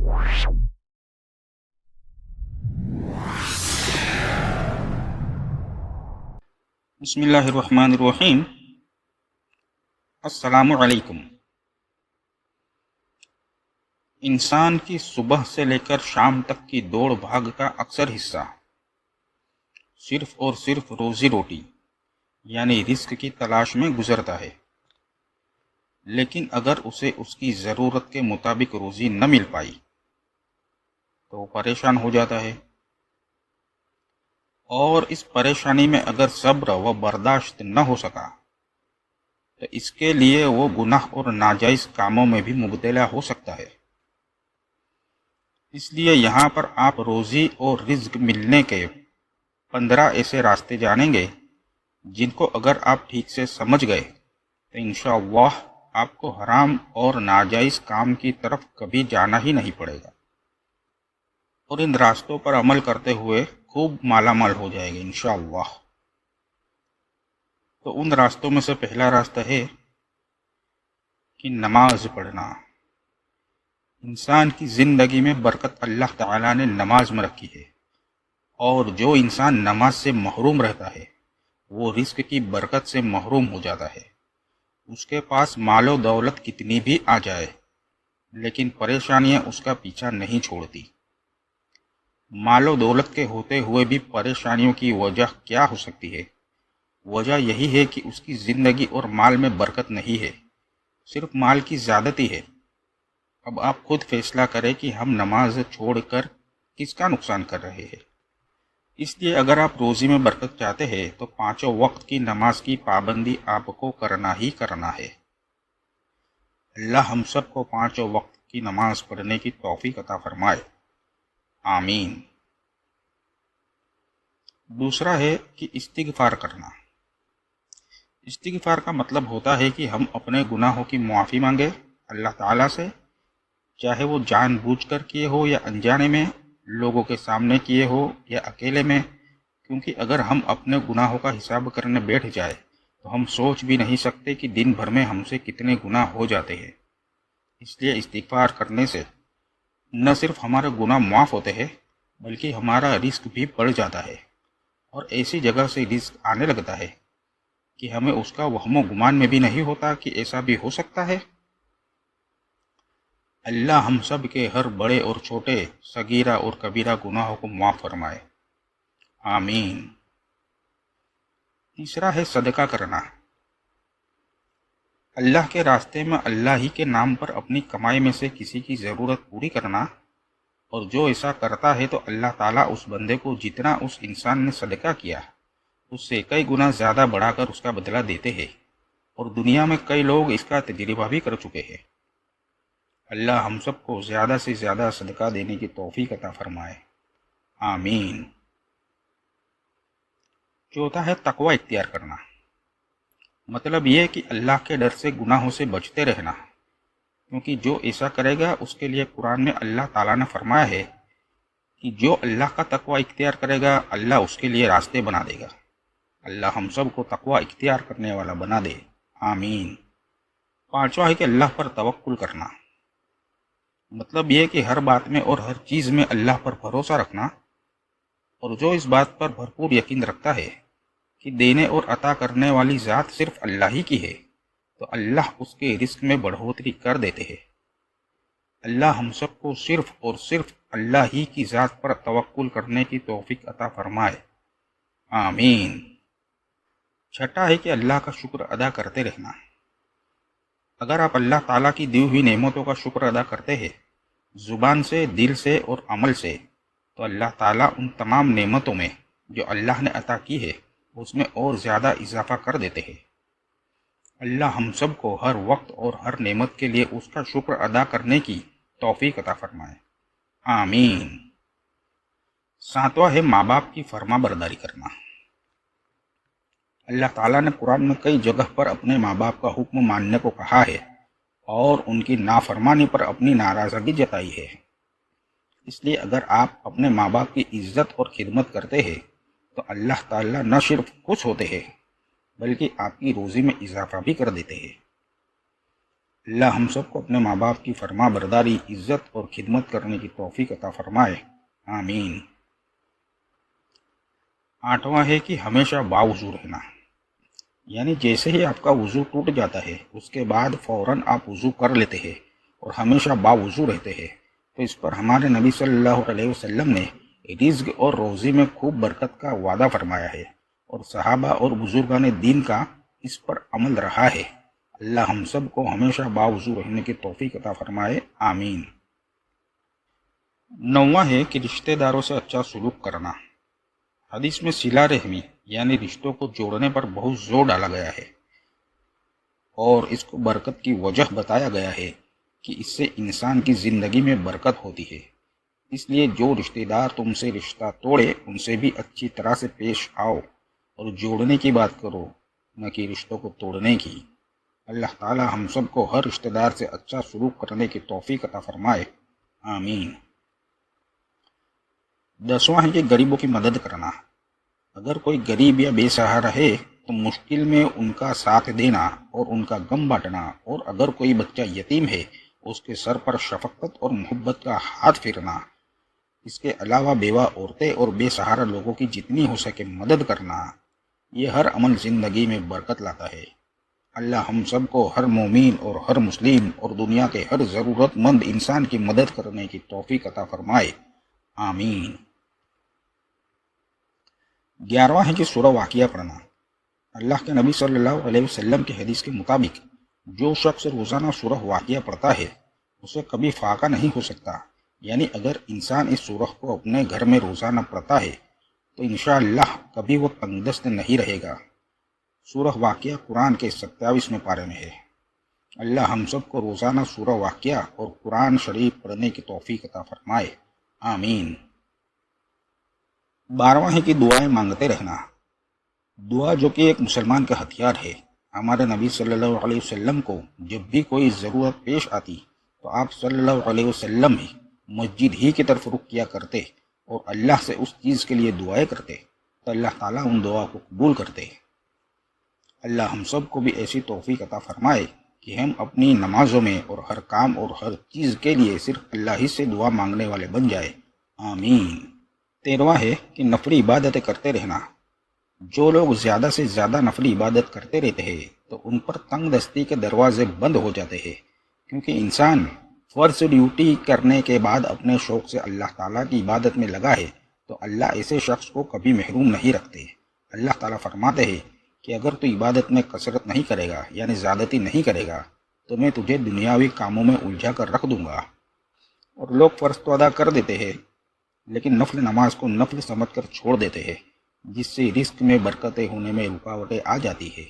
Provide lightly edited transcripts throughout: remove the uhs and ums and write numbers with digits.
بسم اللہ الرحمن الرحیم۔ السلام علیکم۔ انسان کی صبح سے لے کر شام تک کی دوڑ بھاگ کا اکثر حصہ صرف اور صرف روزی روٹی یعنی رزق کی تلاش میں گزرتا ہے، لیکن اگر اسے اس کی ضرورت کے مطابق روزی نہ مل پائی تو وہ پریشان ہو جاتا ہے، اور اس پریشانی میں اگر صبر و برداشت نہ ہو سکا تو اس کے لیے وہ گناہ اور ناجائز کاموں میں بھی مبتلا ہو سکتا ہے۔ اس لیے یہاں پر آپ روزی اور رزق ملنے کے 15 ایسے راستے جانیں گے جن کو اگر آپ ٹھیک سے سمجھ گئے تو انشاءاللہ آپ کو حرام اور ناجائز کام کی طرف کبھی جانا ہی نہیں پڑے گا، اور ان راستوں پر عمل کرتے ہوئے خوب مالا مال ہو جائے گا انشاءاللہ۔ تو ان راستوں میں سے پہلا راستہ ہے کہ نماز پڑھنا۔ انسان کی زندگی میں برکت اللہ تعالیٰ نے نماز میں رکھی ہے، اور جو انسان نماز سے محروم رہتا ہے وہ رزق کی برکت سے محروم ہو جاتا ہے۔ اس کے پاس مال و دولت کتنی بھی آ جائے لیکن پریشانیاں اس کا پیچھا نہیں چھوڑتی۔ مال و دولت کے ہوتے ہوئے بھی پریشانیوں کی وجہ کیا ہو سکتی ہے؟ وجہ یہی ہے کہ اس کی زندگی اور مال میں برکت نہیں ہے، صرف مال کی زیادتی ہے۔ اب آپ خود فیصلہ کریں کہ ہم نماز چھوڑ کر کس کا نقصان کر رہے ہیں۔ اس لیے اگر آپ روزی میں برکت چاہتے ہیں تو 5 وقت کی نماز کی پابندی آپ کو کرنا ہی کرنا ہے۔ اللہ ہم سب کو 5 وقت کی نماز پڑھنے کی توفیق عطا فرمائے، آمین۔ دوسرا ہے کہ استغفار کرنا۔ استغفار کا مطلب ہوتا ہے کہ ہم اپنے گناہوں کی معافی مانگے اللہ تعالیٰ سے، چاہے وہ جان بوجھ کر کیے ہو یا انجانے میں، لوگوں کے سامنے کیے ہو یا اکیلے میں، کیونکہ اگر ہم اپنے گناہوں کا حساب کرنے بیٹھ جائے تو ہم سوچ بھی نہیں سکتے کہ دن بھر میں ہم سے کتنے گناہ ہو جاتے ہیں۔ اس لیے استغفار کرنے سے نہ صرف ہمارے گناہ معاف ہوتے ہیں بلکہ ہمارا رزق بھی بڑھ جاتا ہے، اور ایسی جگہ سے رزق آنے لگتا ہے کہ ہمیں اس کا وہم و گمان میں بھی نہیں ہوتا کہ ایسا بھی ہو سکتا ہے۔ اللہ ہم سب کے ہر بڑے اور چھوٹے، صغیرہ اور کبیرہ گناہوں کو معاف فرمائے، آمین۔ تیسرا ہے صدقہ کرنا۔ اللہ کے راستے میں اللہ ہی کے نام پر اپنی کمائی میں سے کسی کی ضرورت پوری کرنا، اور جو ایسا کرتا ہے تو اللہ تعالیٰ اس بندے کو جتنا اس انسان نے صدقہ کیا اس سے کئی گنا زیادہ بڑھا کر اس کا بدلہ دیتے ہیں، اور دنیا میں کئی لوگ اس کا تجربہ بھی کر چکے ہیں۔ اللہ ہم سب کو زیادہ سے زیادہ صدقہ دینے کی توفیق عطا فرمائے، آمین۔ چوتھا ہے تقوی اختیار کرنا۔ مطلب یہ کہ اللہ کے ڈر سے گناہوں سے بچتے رہنا، کیونکہ جو ایسا کرے گا اس کے لیے قرآن میں اللہ تعالیٰ نے فرمایا ہے کہ جو اللہ کا تقوی اختیار کرے گا اللہ اس کے لیے راستے بنا دے گا۔ اللہ ہم سب کو تقوی اختیار کرنے والا بنا دے، آمین۔ پانچواں ہے کہ اللہ پر توکل کرنا۔ مطلب یہ کہ ہر بات میں اور ہر چیز میں اللہ پر بھروسہ رکھنا، اور جو اس بات پر بھرپور یقین رکھتا ہے کہ دینے اور عطا کرنے والی ذات صرف اللہ ہی کی ہے تو اللہ اس کے رزق میں بڑھوتری کر دیتے ہیں۔ اللہ ہم سب کو صرف اور صرف اللہ ہی کی ذات پر توکل کرنے کی توفیق عطا فرمائے، آمین۔ چھٹا ہے کہ اللہ کا شکر ادا کرتے رہنا۔ اگر آپ اللہ تعالیٰ کی دی ہوئی نعمتوں کا شکر ادا کرتے ہیں زبان سے، دل سے اور عمل سے، تو اللہ تعالیٰ ان تمام نعمتوں میں جو اللہ نے عطا کی ہے اس میں اور زیادہ اضافہ کر دیتے ہیں۔ اللہ ہم سب کو ہر وقت اور ہر نعمت کے لیے اس کا شکر ادا کرنے کی توفیق عطا فرمائے، آمین۔ ساتواں ہے ماں باپ کی فرما برداری کرنا۔ اللہ تعالیٰ نے قرآن میں کئی جگہ پر اپنے ماں باپ کا حکم ماننے کو کہا ہے اور ان کی نافرمانی پر اپنی ناراضگی جتائی ہے۔ اس لیے اگر آپ اپنے ماں باپ کی عزت اور خدمت کرتے ہیں تو اللہ تعالیٰ نہ صرف خوش ہوتے ہیں بلکہ آپ کی روزی میں اضافہ بھی کر دیتے ہیں۔ اللہ ہم سب کو اپنے ماں باپ کی فرما برداری، عزت اور خدمت کرنے کی توفیق عطا فرمائے، آمین۔ آٹھواں ہے کہ ہمیشہ باوضو رہنا، یعنی جیسے ہی آپ کا وضو ٹوٹ جاتا ہے اس کے بعد فوراً آپ وضو کر لیتے ہیں اور ہمیشہ باوضو رہتے ہیں، تو اس پر ہمارے نبی صلی اللہ علیہ وسلم نے رزق اور روزی میں خوب برکت کا وعدہ فرمایا ہے، اور صحابہ اور بزرگان دین کا اس پر عمل رہا ہے۔ اللہ ہم سب کو ہمیشہ باوضو رہنے کی توفیق عطا فرمائے، آمین۔ نواں ہے کہ رشتہ داروں سے اچھا سلوک کرنا۔ حدیث میں صلہ رحمی یعنی رشتوں کو جوڑنے پر بہت زور ڈالا گیا ہے، اور اس کو برکت کی وجہ بتایا گیا ہے کہ اس سے انسان کی زندگی میں برکت ہوتی ہے۔ اس لیے جو رشتہ دار تم سے رشتہ توڑے ان سے بھی اچھی طرح سے پیش آؤ اور جوڑنے کی بات کرو، نہ کہ رشتوں کو توڑنے کی۔ اللہ تعالی ہم سب کو ہر رشتہ دار سے اچھا سلوک کرنے کی توفیق عطا فرمائے، آمین۔ 10واں ہے کہ غریبوں کی مدد کرنا۔ اگر کوئی غریب یا بے سہارا ہے تو مشکل میں ان کا ساتھ دینا اور ان کا غم بانٹنا، اور اگر کوئی بچہ یتیم ہے اس کے سر پر شفقت اور محبت کا ہاتھ پھیرنا۔ اس کے علاوہ بیوہ عورتیں اور بے سہارا لوگوں کی جتنی ہو سکے مدد کرنا، یہ ہر عمل زندگی میں برکت لاتا ہے۔ اللہ ہم سب کو ہر مومن اور ہر مسلم اور دنیا کے ہر ضرورت مند انسان کی مدد کرنے کی توفیق عطا فرمائے، آمین۔ 11واں ہے کہ سورہ واقعہ پڑھنا۔ اللہ کے نبی صلی اللہ علیہ وسلم کی حدیث کے مطابق جو شخص روزانہ سورہ واقعہ پڑھتا ہے اسے کبھی فاقہ نہیں ہو سکتا، یعنی اگر انسان اس سورہ کو اپنے گھر میں روزانہ پڑھتا ہے تو انشاءاللہ کبھی وہ تنگ دست نہیں رہے گا۔ سورہ واقعہ قرآن کے 27ویں پارے میں ہے۔ اللہ ہم سب کو روزانہ سورہ واقعہ اور قرآن شریف پڑھنے کی توفیق عطا فرمائے، آمین۔ 12واں ہے کہ دعائیں مانگتے رہنا۔ دعا جو کہ ایک مسلمان کا ہتھیار ہے، ہمارے نبی صلی اللہ علیہ وسلم کو جب بھی کوئی ضرورت پیش آتی تو آپ صلی اللہ علیہ وسلم ہی مسجد ہی کی طرف رخ کیا کرتے اور اللہ سے اس چیز کے لیے دعائیں کرتے، تو اللہ تعالیٰ ان دعا کو قبول کرتے۔ اللہ ہم سب کو بھی ایسی توفیق عطا فرمائے کہ ہم اپنی نمازوں میں اور ہر کام اور ہر چیز کے لیے صرف اللہ ہی سے دعا مانگنے والے بن جائے، آمین۔ 13واں ہے کہ نفلی عبادتیں کرتے رہنا۔ جو لوگ زیادہ سے زیادہ نفلی عبادت کرتے رہتے ہیں تو ان پر تنگ دستی کے دروازے بند ہو جاتے ہیں، کیونکہ انسان فرض ڈیوٹی کرنے کے بعد اپنے شوق سے اللہ تعالیٰ کی عبادت میں لگا ہے تو اللہ ایسے شخص کو کبھی محروم نہیں رکھتے۔ اللہ تعالیٰ فرماتے ہیں کہ اگر تو عبادت میں کثرت نہیں کرے گا یعنی زیادتی نہیں کرے گا تو میں تجھے دنیاوی کاموں میں الجھا کر رکھ دوں گا۔ اور لوگ فرض تو ادا کر دیتے ہیں لیکن نفل نماز کو نفل سمجھ کر چھوڑ دیتے ہیں، جس سے رزق میں برکتیں ہونے میں رکاوٹیں آ جاتی ہے۔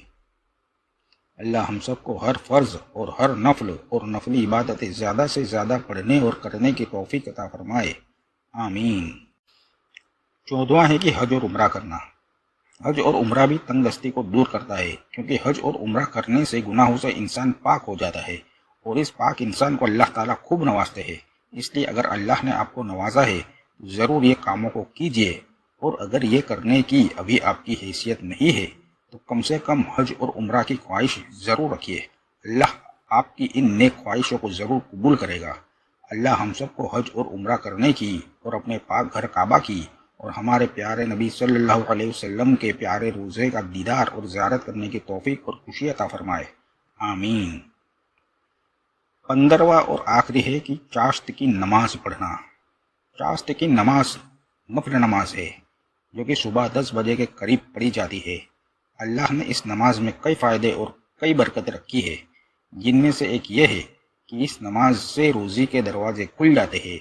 اللہ ہم سب کو ہر فرض اور ہر نفل اور نفلی عبادتیں زیادہ سے زیادہ پڑھنے اور کرنے کی توفیق عطا فرمائے، آمین۔ 14واں ہے کہ حج اور عمرہ کرنا۔ حج اور عمرہ بھی تنگ دستی کو دور کرتا ہے، کیونکہ حج اور عمرہ کرنے سے گناہوں سے انسان پاک ہو جاتا ہے، اور اس پاک انسان کو اللہ تعالیٰ خوب نوازتے ہیں۔ اس لیے اگر اللہ نے آپ کو نوازا ہے تو ضرور یہ کاموں کو کیجیے، اور اگر یہ کرنے کی ابھی آپ کی حیثیت نہیں ہے تو کم سے کم حج اور عمرہ کی خواہش ضرور رکھیے۔ اللہ آپ کی ان نیک خواہشوں کو ضرور قبول کرے گا۔ اللہ ہم سب کو حج اور عمرہ کرنے کی اور اپنے پاک گھر کعبہ کی اور ہمارے پیارے نبی صلی اللہ علیہ وسلم کے پیارے روزے کا دیدار اور زیارت کرنے کی توفیق اور خوشی عطا فرمائے، آمین۔ 15واں اور آخری ہے کہ چاشت کی نماز پڑھنا۔ چاشت کی نماز نفل نماز ہے جو کہ صبح 10 بجے کے قریب پڑھی جاتی ہے۔ اللہ نے اس نماز میں کئی فائدے اور کئی برکتیں رکھی ہے، جن میں سے ایک یہ ہے کہ اس نماز سے روزی کے دروازے کھل جاتے ہیں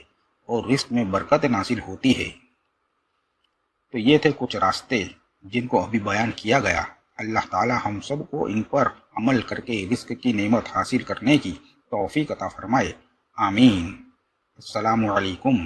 اور رزق میں برکت نازل ہوتی ہے۔ تو یہ تھے کچھ راستے جن کو ابھی بیان کیا گیا۔ اللہ تعالی ہم سب کو ان پر عمل کر کے رزق کی نعمت حاصل کرنے کی توفیق عطا فرمائے، آمین۔ السلام علیکم۔